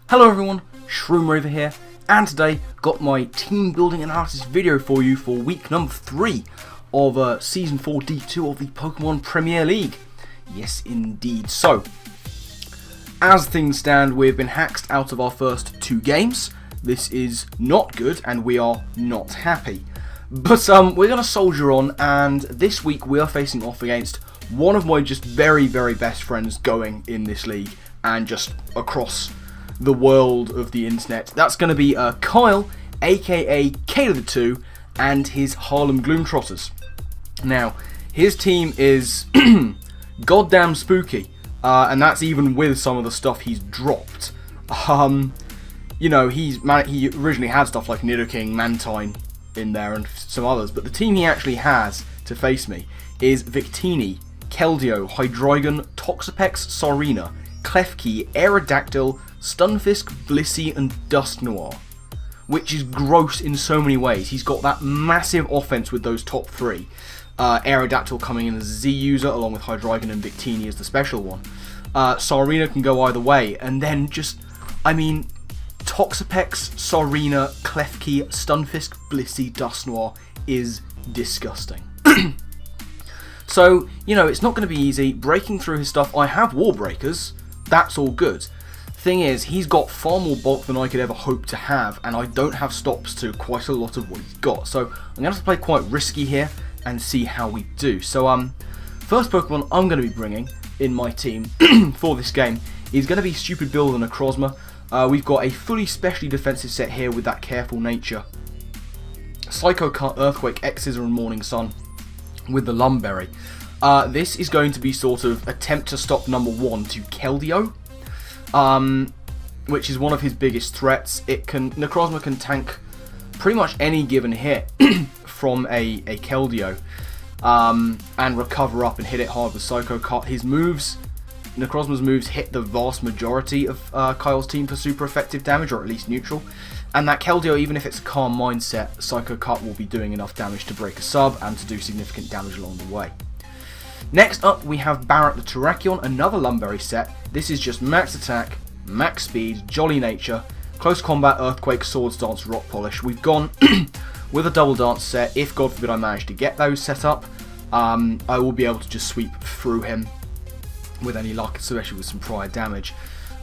Hello everyone, Shroomraver here, and today got my team building analysis video for you for week number 3 of Season 4 D2 of the Pokemon Premier League. Yes indeed. So, as things stand, we've been hacked out of our first 2 games. This is not good and we are not happy. But we're going to soldier on, and this week we are facing off against one of my just very best friends going in this league and just across the world of the internet. That's going to be Kyle, aka K2, and his Harlem Gloomtrotters. Now, his team is goddamn spooky, and that's even with some of the stuff he's dropped. You know, he originally had stuff like Nidoqueen, Mantine in there and some others, but the team he actually has to face me is Victini, Keldeo, Hydreigon, Toxapex, Sarina, Klefki, Aerodactyl, Stunfisk, Blissey, and Dusknoir, which is gross in so many ways. He's got that massive offense with those top 3. Aerodactyl coming in as a Z user, along with Hydreigon and Victini as the special one. Sarina can go either way, and then just, I mean, Toxapex, Sarina, Klefki, Stunfisk, Blissey, Dusknoir is disgusting. So, you know, it's not going to be easy. Breaking through his stuff, I have Wall Breakers, that's all good. Thing is, he's got far more bulk than I could ever hope to have, and I don't have stops to quite a lot of what he's got. So I'm going to have to play quite risky here and see how we do. So first Pokemon I'm going to be bringing in my team for this game is going to be Stupid Build and Necrozma. We've got a fully specially defensive set here with that Careful Nature, Psychocut, Earthquake, X-Scissor and Morning Sun with the Lumberry. This is going to be sort of attempt to stop number 1 to Keldeo, which is one of his biggest threats. Necrozma can tank pretty much any given hit from a Keldeo, and recover up and hit it hard with Psychocut. His moves, Necrozma's moves, hit the vast majority of Kyle's team for super effective damage, or at least neutral. And that Keldeo, even if it's a calm mindset, Psychocut will be doing enough damage to break a sub and to do significant damage along the way. Next up, we have Barrett the Terrakion, another Lumberry set. This is just max attack, max speed, jolly nature, close combat, earthquake, swords dance, rock polish. We've gone with a double dance set. If God forbid I manage to get those set up, I will be able to just sweep through him with any luck, especially with some prior damage.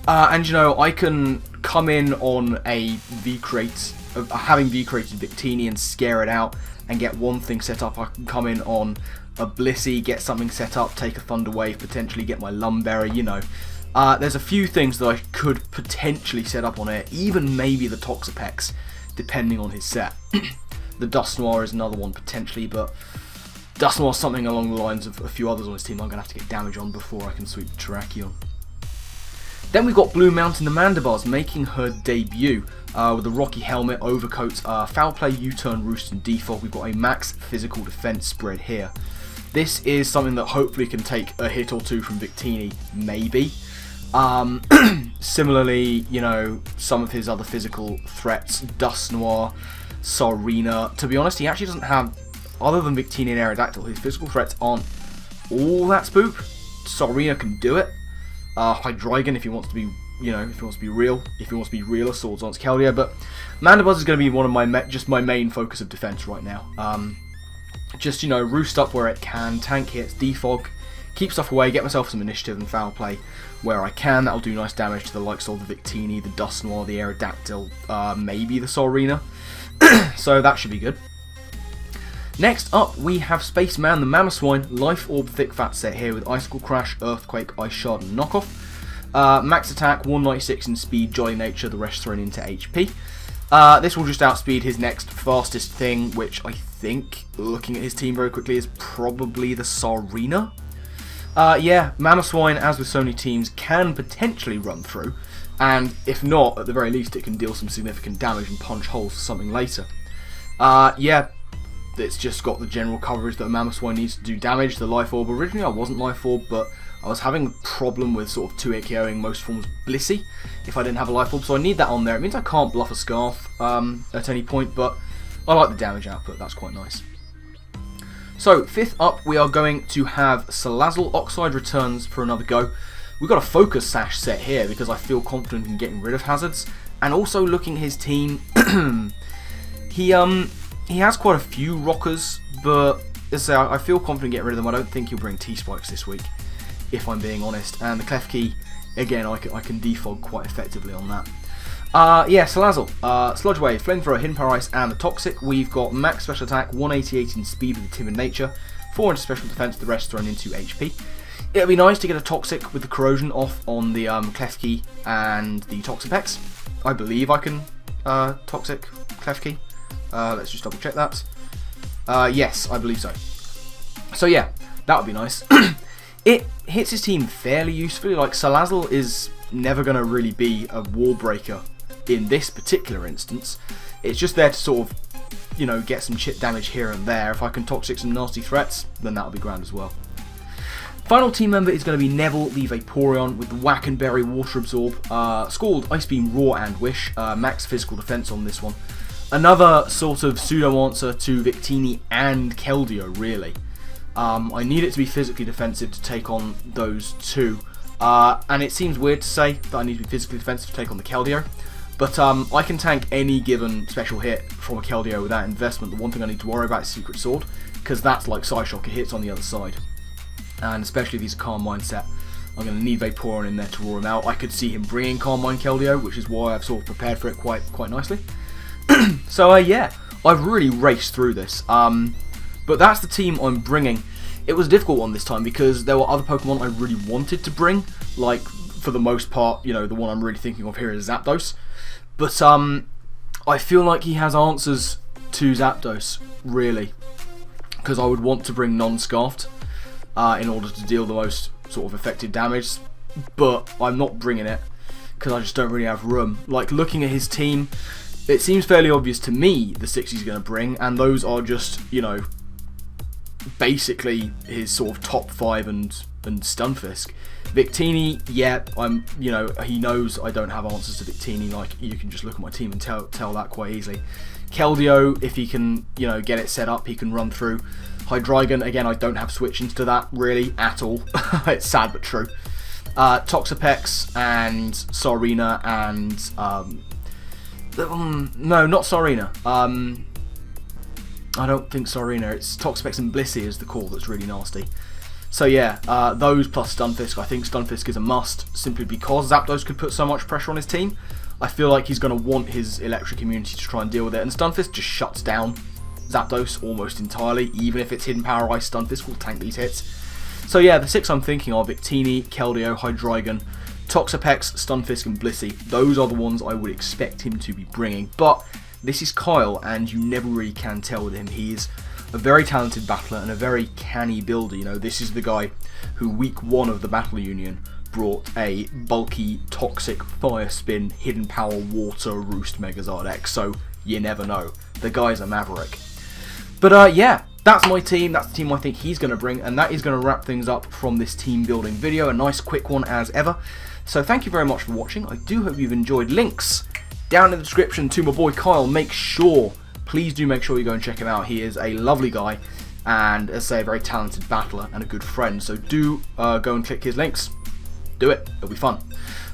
And you know, I can come in on a V-Crate, having V-Crated Victini and scare it out and get one thing set up. I can come in on a Blissey, get something set up, take a Thunder Wave, potentially get my Lumberry, you know. There's a few things that I could potentially set up on it, even maybe the Toxapex, depending on his set. The Dusknoir is another one potentially, but Dusknoir is something along the lines of a few others on his team I'm going to have to get damage on before I can sweep the Terrakion. Then we've got Blue Mountain the Mandibars making her debut with a Rocky Helmet, Overcoat, Foul Play, U-Turn, Roost and Defog. We've got a max physical defense spread here. This is something that hopefully can take a hit or two from Victini, maybe. Similarly, you know, some of his other physical threats, Dusknoir, Sarina. To be honest, he actually doesn't have, other than Victini and Aerodactyl, his physical threats aren't all that spook. Sarina can do it. Hydreigon, if he wants to be, you know, if he wants to be real, Swords Dance, Keldeo. But Mandibars is going to be one of my my main focus of defense right now. Just, you know, roost up where it can, tank hits, defog, keep stuff away, get myself some initiative and foul play where I can. That'll do nice damage to the likes of the Victini, the Dusknoir, the Aerodactyl, maybe the Sarina. So that should be good. Next up, we have Spaceman the Mamoswine Life Orb Thick Fat set here with Icicle Crash, Earthquake, Ice Shard and Knockoff. Max attack, 196 in speed, jolly nature, the rest thrown into HP. This will just outspeed his next fastest thing, which I think, looking at his team very quickly, is probably the Sarina. Yeah, Mamoswine, as with so many teams, can potentially run through, and if not, at the very least, it can deal some significant damage and punch holes for something later. Yeah, it's just got the general coverage that a Mamoswine needs to do damage. The Life Orb, originally I wasn't Life Orb, but I was having a problem with sort of 2-hit KOing most forms of Blissey if I didn't have a Life Orb, so I need that on there. It means I can't bluff a Scarf at any point, but I like the damage output, that's quite nice. So, 5th up, we are going to have Salazzle Oxide returns for another go. we've got a Focus Sash set here because I feel confident in getting rid of hazards. And also looking at his team, he has quite a few rockers, but as I say, I feel confident getting rid of them. I don't think he'll bring T-Spikes this week, if I'm being honest. And the Klefki, again, I can defog quite effectively on that. Yeah, Salazzle, Sludge Wave, Flamethrower, Hidden Power Ice, and the Toxic. We've got max special attack, 188 in speed with the Timid Nature, 400 special defense, the rest thrown into HP. It'll be nice to get a Toxic with the Corrosion off on the Klefki and the Toxapex. I believe I can Toxic Klefki. Let's just double check that. Yes, I believe so. So yeah, that would be nice. It hits his team fairly usefully. Like, Salazzle is never going to really be a wall breaker in this particular instance. It's just there to sort of, you know, get some chip damage here and there. If I can Toxic some nasty threats, then that'll be grand as well. Final team member is going to be Neville the Vaporeon with the Whack and Berry Water Absorb, Scald, Ice Beam, Roar and Wish, max physical defense on this one. Another sort of pseudo answer to Victini and Keldeo, really. I need it to be physically defensive to take on those two, and it seems weird to say that I need to be physically defensive to take on the Keldeo, but I can tank any given special hit from a Keldeo without investment. The one thing I need to worry about is Secret Sword, because that's like Psyshock, it hits on the other side. And especially if he's a Calm Mind set, I'm going to need Vaporeon in there to roar him out. I could see him bringing Calm Mind Keldeo, which is why I've sort of prepared for it quite nicely. So yeah, I've really raced through this. But that's the team I'm bringing. It was a difficult one this time because there were other Pokemon I really wanted to bring. Like, for the most part, you know, the one I'm really thinking of here is Zapdos. But I feel like he has answers to Zapdos, really. Because I would want to bring Non-Scarfed in order to deal the most sort of effective damage. But I'm not bringing it because I just don't really have room. Like, looking at his team, it seems fairly obvious to me the 6 he's going to bring. And those are just, you know, basically his sort of top 5 and Stunfisk. Victini, yeah, you know, he knows I don't have answers to Victini. Like, you can just look at my team and tell that quite easily. Keldeo, if he can, you know, get it set up, he can run through. Hydreigon, again, I don't have switch into that really at all. It's sad but true. Toxapex and Sarina and no, not Sarina. I don't think Sarina. It's Toxapex and Blissey is the call that's really nasty. So yeah, those plus Stunfisk. I think Stunfisk is a must simply because Zapdos could put so much pressure on his team. I feel like he's going to want his electric immunity to try and deal with it, and Stunfisk just shuts down Zapdos almost entirely. Even if it's Hidden Power Ice, Stunfisk will tank these hits. So yeah, the 6 I'm thinking are Victini, Keldeo, Hydreigon, Toxapex, Stunfisk and Blissey. Those are the ones I would expect him to be bringing. But this is Kyle, and you never really can tell with him. He is a very talented battler and a very canny builder. You know, this is the guy who week 1 of the Battle Union brought a bulky, toxic, fire spin, hidden power, water, roost Megazard X. So you never know. The guy's a maverick. But yeah, that's my team. That's the team I think he's going to bring, and that is going to wrap things up from this team building video. A nice quick one as ever. So thank you very much for watching. I do hope you've enjoyed. Links down in the description to my boy Kyle. Please do make sure you go and check him out. He is a lovely guy and, as I say, a very talented battler and a good friend. So do go and click his links. Do it. It'll be fun.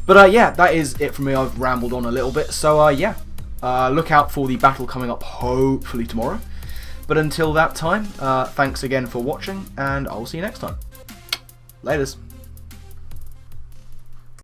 But yeah, that is it from me. I've rambled on a little bit. So yeah, look out for the battle coming up hopefully tomorrow. But until that time, thanks again for watching, and I'll see you next time. Laters.